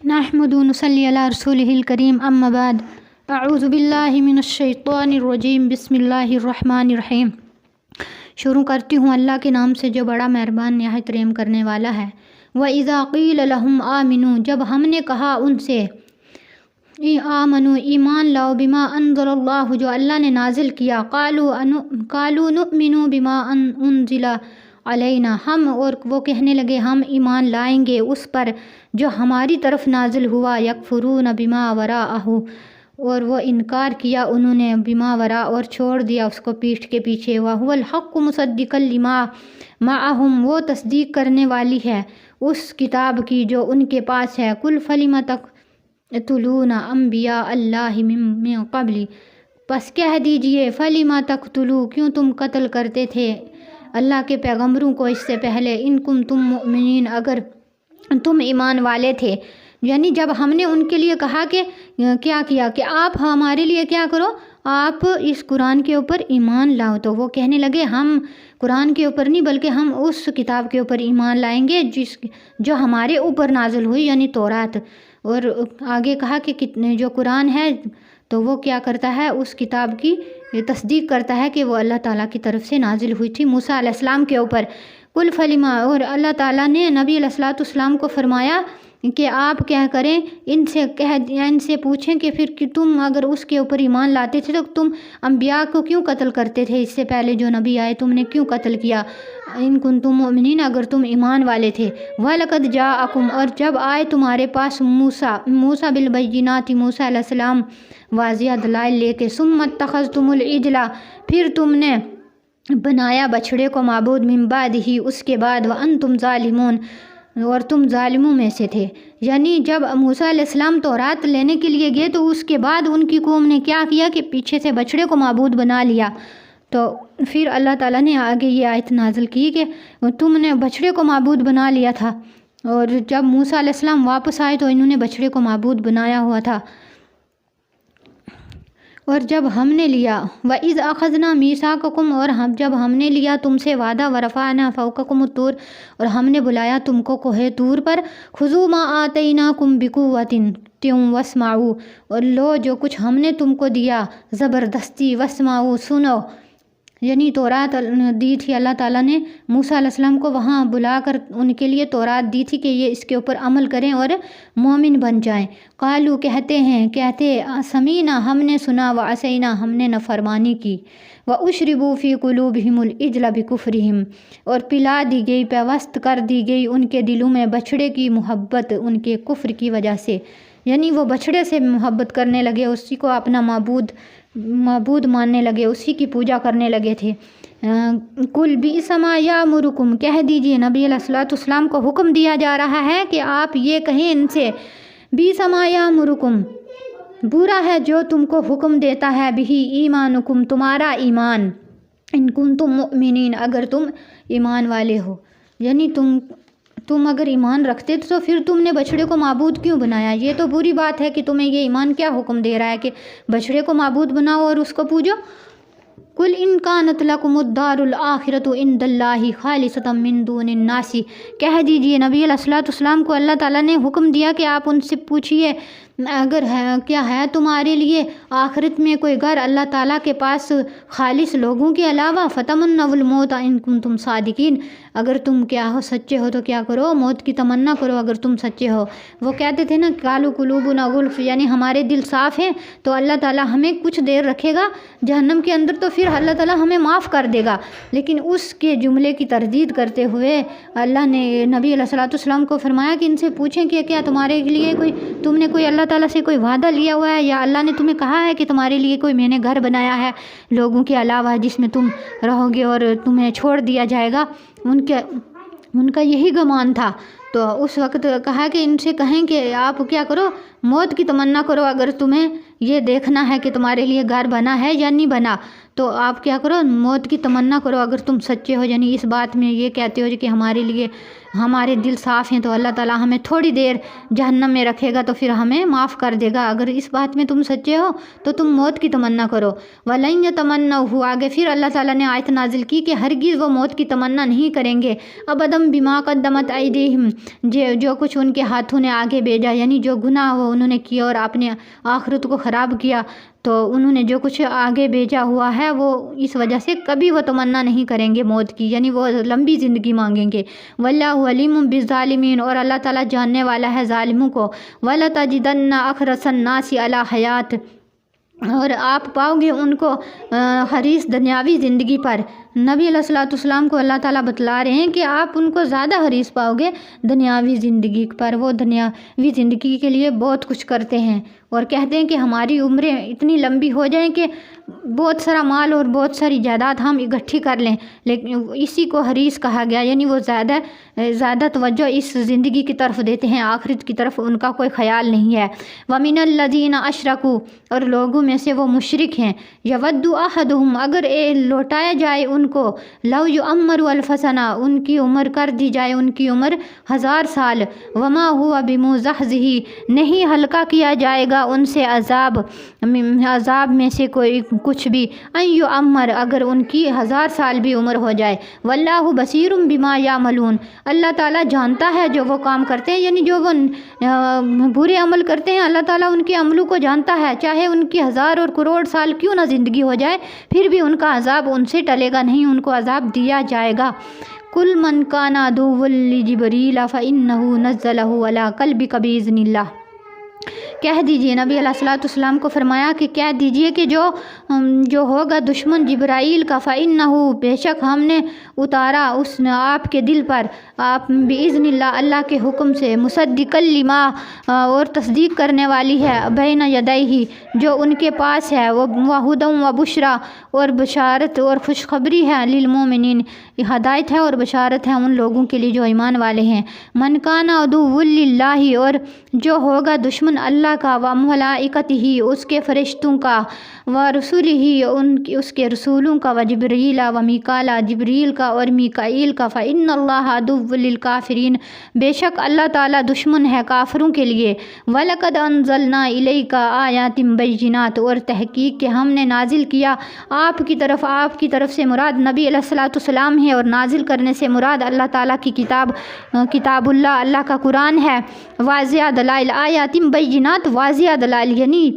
نحمد ونصلی علی رسولہ الکریم اما بعد اعوذ باللہ من الشیطان الرجیم بسم اللہ الرحمن الرحیم۔ شروع کرتی ہوں اللہ کے نام سے جو بڑا مہربان نہایت رحم کرنے والا ہے۔ وَإِذَا قِيلَ لَهُمْ آمِنُوا جب ہم نے کہا ان سے آمنوا ایمان لاؤ بما انزل اللہ جو اللہ نے نازل کیا، قالوا نؤمن بما انزل علینا ہم اور وہ کہنے لگے ہم ایمان لائیں گے اس پر جو ہماری طرف نازل ہوا، یکفرون بما وراءہ اور وہ انکار کیا انہوں نے بما وراء اور چھوڑ دیا اس کو پیٹھ کے پیچھے، وَهُوَ الْحَقُّ مُصَدِّقًا لِمَا مَعَهُمْ وہ تصدیق کرنے والی ہے اس کتاب کی جو ان کے پاس ہے، قُلْ فَلِمَ تَقْتُلُونَ أَنْبِيَاءَ اللَّهِ مِن قَبْلِ پس کہہ دیجئے فَلِمَ تَقْتُلُوا کیوں تم قتل کرتے تھے اللہ کے پیغمبروں کو اس سے پہلے، ان کنتم مؤمنین اگر تم ایمان والے تھے۔ یعنی جب ہم نے ان کے لیے کہا کہ کیا کیا کہ آپ ہمارے لیے کیا کرو، آپ اس قرآن کے اوپر ایمان لاؤ، تو وہ کہنے لگے ہم قرآن کے اوپر نہیں بلکہ ہم اس کتاب کے اوپر ایمان لائیں گے جو ہمارے اوپر نازل ہوئی یعنی تورات۔ اور آگے کہا کہ جو قرآن ہے تو وہ کیا کرتا ہے اس کتاب کی تصدیق کرتا ہے کہ وہ اللہ تعالیٰ کی طرف سے نازل ہوئی تھی موسیٰ علیہ السلام کے اوپر۔ قُلْ فَلِمَ اور اللہ تعالیٰ نے نبی علیہ السلام کو فرمایا کہ آپ کیا کریں ان سے پوچھیں کہ پھر کہ تم اگر اس کے اوپر ایمان لاتے تھے تو تم انبیاء کو کیوں قتل کرتے تھے، اس سے پہلے جو نبی آئے تم نے کیوں قتل کیا، ان کنتم مؤمنین اگر تم ایمان والے تھے۔ وَلَقَدْ جَاءَكُمْ اور جب آئے تمہارے پاس موسیٰ بالبینات موسیٰ علیہ السلام واضح دلائل لے کے، ثُمَّ اتَّخَذْتُمُ الْعِجْلَ پھر تم نے بنایا بچھڑے کو معبود من بعدہ اس کے بعد، وَأَنْتُمْ ظَالِمُونَ اور تم ظالموں میں سے تھے۔ یعنی جب موسیٰ علیہ السلام تورات لینے کے لیے گئے تو اس کے بعد ان کی قوم نے کیا کیا کہ پیچھے سے بچھڑے کو معبود بنا لیا، تو پھر اللہ تعالیٰ نے آگے یہ آیت نازل کی کہ تم نے بچھڑے کو معبود بنا لیا تھا، اور جب موسیٰ علیہ السلام واپس آئے تو انہوں نے بچھڑے کو معبود بنایا ہوا تھا۔ اور جب ہم نے لیا وَإِذْ أَخَذْنَا مِيثَاقَكُمْ اور جب ہم نے لیا تم سے وعدہ، وَرَفَعْنَا فَوْقَكُمُ الطُّورَ اور ہم نے بلایا تم کو کوہ طور پر، خُذُوا مَا آتَيْنَاكُمْ بِقُوَّةٍ وَاسْمَعُوا اور لو جو کچھ ہم نے تم کو دیا زبردستی، وَاسْمَعُوا سنو، یعنی تورات دی تھی اللہ تعالیٰ نے موسیٰ علیہ السلام کو وہاں بلا کر ان کے لیے تورات دی تھی کہ یہ اس کے اوپر عمل کریں اور مومن بن جائیں۔ قالو کہتے سمینا ہم نے سنا، وعصینا ہم نے نافرمانی کی، واشربوا فی قلوبہم العجل بکفرہم اور پلا دی گئی، پیوست کر دی گئی ان کے دلوں میں بچھڑے کی محبت ان کے کفر کی وجہ سے، یعنی وہ بچھڑے سے محبت کرنے لگے، اسی کو اپنا معبود ماننے لگے، اسی کی پوجا کرنے لگے تھے۔ قُلْ بِئْسَ مَا یَأْمُرُکُمْ کہہ دیجئے نبی علیہ السلام کو حکم دیا جا رہا ہے کہ آپ یہ کہیں ان سے، بِئْسَ مَا یَأْمُرُکُمْ برا ہے جو تم کو حکم دیتا ہے، بِہِ ایمانکم تمہارا ایمان، ان کنتم مؤمنین اگر تم ایمان والے ہو، یعنی تم اگر ایمان رکھتے تو پھر تم نے بچھڑے کو معبود کیوں بنایا، یہ تو بری بات ہے کہ تمہیں یہ ایمان کیا حکم دے رہا ہے کہ بچھڑے کو معبود بناؤ اور اس کو پوجو۔ قُلْ إِنْ كَانَتْ لَكُمُ الدَّارُ الْآخِرَةُ عِنْدَ اللَّهِ خَالِصَةً مِّن دُونِ النَّاسِ کہہ دیجئے نبی علیہ السلام کو اللہ تعالیٰ نے حکم دیا کہ آپ ان سے پوچھئے اگر کیا ہے تمہارے لیے آخرت میں کوئی گھر اللہ تعالیٰ کے پاس خالص لوگوں کے علاوہ، فَتَمَنَّوُا الْمَوْتَ إِن كُنتُمْ صَادِقِينَ اگر تم کیا ہو سچے ہو تو کیا کرو موت کی تمنا کرو اگر تم سچے ہو۔ وہ کہتے تھے نا قَالُوا قُلُوبُنَا غُلْفٌ یعنی ہمارے دل صاف ہیں تو اللہ تعالیٰ ہمیں کچھ دیر رکھے گا جہنم کے اندر تو پھر اللہ تعالیٰ ہمیں معاف کر دے گا، لیکن اس کے جملے کی تردید کرتے ہوئے اللہ نے نبی علیہ السلام کو فرمایا کہ ان سے پوچھیں کہ کیا تمہارے لیے تم نے کوئی اللہ تعالیٰ سے کوئی وعدہ لیا ہوا ہے، یا اللہ نے تمہیں کہا ہے کہ تمہارے لیے کوئی میں نے گھر بنایا ہے لوگوں کے علاوہ جس میں تم رہو گے اور تمہیں چھوڑ دیا جائے گا، ان کا یہی گمان تھا۔ تو اس وقت کہا کہ ان سے کہیں کہ آپ کیا کرو موت کی تمنا کرو اگر تمہیں یہ دیکھنا ہے کہ تمہارے لیے گھر بنا ہے یا نہیں بنا، تو آپ کیا کرو، موت کی تمنا کرو اگر تم سچے ہو، یعنی اس بات میں یہ کہتے ہو کہ ہمارے لیے ہمارے دل صاف ہیں تو اللہ تعالیٰ ہمیں تھوڑی دیر جہنم میں رکھے گا تو پھر ہمیں معاف کر دے گا، اگر اس بات میں تم سچے ہو تو تم موت کی تمنا کرو۔ وَلَن يَتَمَنَّوْهُ، آگے پھر اللہ تعالیٰ نے آیت نازل کی کہ ہرگز وہ موت کی تمنا نہیں کریں گے، ابداً بما قدمت ایدیہم، جو کچھ ان کے ہاتھوں نے آگے بھیجا، یعنی جو گناہ وہ انہوں نے کیا اور اپنے آخرت کو خراب کیا، تو انہوں نے جو کچھ آگے بھیجا ہوا ہے وہ اس وجہ سے کبھی وہ تمنا نہیں کریں گے موت کی، یعنی وہ لمبی زندگی مانگیں گے۔ واللہ علیم بالظالمین، اور اللہ تعالیٰ جاننے والا ہے ظالموں کو۔ وَلَتَجِدَنَّ أَحْرَصَ النَّاسِ عَلَىٰ حَيَاةٍ، اور آپ پاؤ گے ان کو حریص دنیاوی زندگی پر۔ نبی علیہ الصلوۃ والسلام کو اللہ تعالیٰ بتلا رہے ہیں کہ آپ ان کو زیادہ حریص پاؤ گے دنیاوی زندگی پر، وہ دنیاوی زندگی کے لیے بہت کچھ کرتے ہیں اور کہتے ہیں کہ ہماری عمریں اتنی لمبی ہو جائیں کہ بہت سارا مال اور بہت ساری جائیداد ہم اکٹھی کر لیں، لیکن اسی کو حریص کہا گیا، یعنی وہ زیادہ توجہ اس زندگی کی طرف دیتے ہیں، آخرت کی طرف ان کا کوئی خیال نہیں ہے۔ وَمِنَ الَّذِينَ أَشْرَكُوا، اور لوگوں میں سے وہ مشرک ہیں، يَوَدُّ أَحَدُهُمْ، اگر لوٹایا جائے ان کو، لَوْ يُعَمَّرُ أَلْفَ سَنَةٍ، ان کی عمر کر دی جائے ان کی عمر 1000 سال، وَمَا هُوَ بِمُزَحْزِحِهِ، نہیں ہلکا کیا جائے گا ان سے عذاب میں سے کوئی کچھ بھی، ان یعمر، اگر ان کی 1000 سال بھی عمر ہو جائے۔ واللہ بصیر بما یعملون، اللہ تعالیٰ جانتا ہے جو وہ کام کرتے ہیں، یعنی جو وہ برے عمل کرتے ہیں اللہ تعالیٰ ان کے عملوں کو جانتا ہے، چاہے ان کی 1000 اور کروڑ سال کیوں نہ زندگی ہو جائے پھر بھی ان کا عذاب ان سے ٹلے گا نہیں، ان کو عذاب دیا جائے گا۔ کل من کان عدوا لجبریل فإنہ نزلہ علی قلبک بإذن اللہ، کہہ دیجئے، نبی علیہ الصلوۃ والسلام کو فرمایا کہ کہہ دیجئے کہ جو ہوگا دشمن جبرائیل کا، فإنہ، بے شک ہم نے اتارا اس نے آپ کے دل پر، آپ بإذن اللہ، اللہ کے حکم سے، مصدقا لما، اور تصدیق کرنے والی ہے، بین یدیہ، جو ان کے پاس ہے، وہدی وبشریٰ، اور بشارت اور خوشخبری ہے، للمؤمنین، ہدایت ہے اور بشارت ہے ان لوگوں کے لیے جو ایمان والے ہیں۔ من کان عدوا للہ، اور جو ہوگا دشمن اللہ کا، وملائکتہ، اس کے فرشتوں کا، ورسلہ، اس کے رسولوں کا، وجبریل ومیکال، جبریل کا اور میکائیل کا، فإن اللہ عدو للکافرین، بے شک اللہ تعالیٰ دشمن ہے کافروں کے لیے۔ وَلَقَدْ أَنزَلْنَا إِلَيْكَ آیَاتٍ بَيِّنَاتٍ، اور تحقیق کہ ہم نے نازل کیا آپ کی طرف سے مراد نبی علیہ الصلوۃ والسلام ہے، اور نازل کرنے سے مراد اللہ تعالیٰ کی کتاب اللہ کا قرآن ہے، واضح دلائل، آیات بینات، واضح دلائل، یعنی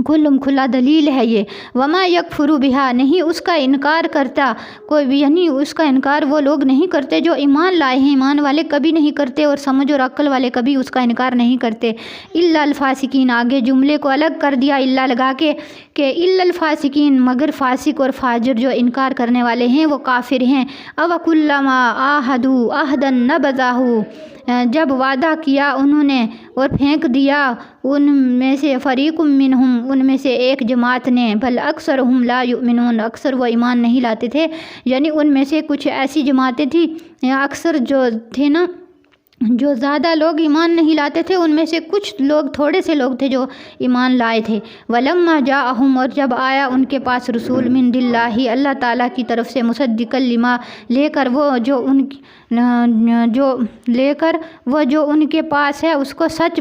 کھلم کھلا دلیل ہے یہ۔ وما یکفر بہا، نہیں اس کا انکار کرتا کوئی بھی، یعنی اس کا انکار وہ لوگ نہیں کرتے جو ایمان لائے ہیں، ایمان والے کبھی نہیں کرتے، اور سمجھ اور عقل والے کبھی اس کا انکار نہیں کرتے۔ الا الفاسقین، آگے جملے کو الگ کر دیا الا لگا کے کہ الا الفاسقین، مگر فاسق اور فاجر جو انکار کرنے والے ہیں وہ کافر ہیں۔ او کلما عاہدوا عہدا نبذہ، جب وعدہ کیا انہوں نے اور پھینک دیا ان میں سے، فریق منہم، ان میں سے ایک جماعت نے، بل اکثرہم لا یؤمنون، اکثر وہ ایمان نہیں لاتے تھے، یعنی ان میں سے کچھ ایسی جماعتیں تھیں، اکثر جو تھے نا، جو زیادہ لوگ ایمان نہیں لاتے تھے، ان میں سے کچھ لوگ، تھوڑے سے لوگ تھے جو ایمان لائے تھے۔ وَلَمَّا جَاءَهُمْ، اور جب آیا ان کے پاس رسول من اللہ، اللہ تعالیٰ کی طرف سے، مصدقا لما، لے کر وہ جو ان کے پاس ہے اس کو سچ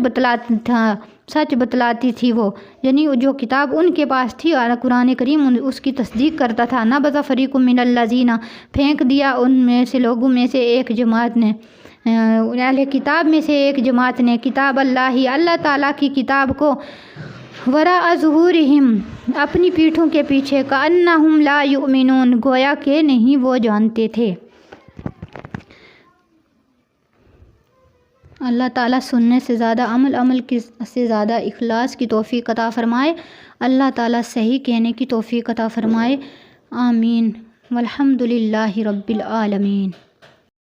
بتلاتی تھی وہ، یعنی جو کتاب ان کے پاس تھی قرآن کریم، اس کی تصدیق کرتا تھا۔ نبذ فریق من الذین، پھینک دیا ان میں سے لوگوں میں سے ایک جماعت نے، اہل کتاب میں سے ایک جماعت نے، کتاب اللہ تعالیٰ کی کتاب کو، وراء ظہورہم، اپنی پیٹھوں کے پیچھے، کأنہم لا یؤمنون، گویا کہ نہیں وہ جانتے تھے۔ اللہ تعالیٰ سننے سے زیادہ عمل سے زیادہ اخلاص کی توفیق عطا فرمائے، اللہ تعالیٰ صحیح کہنے کی توفیق عطا فرمائے، آمین، والحمد للہ رب العالمین۔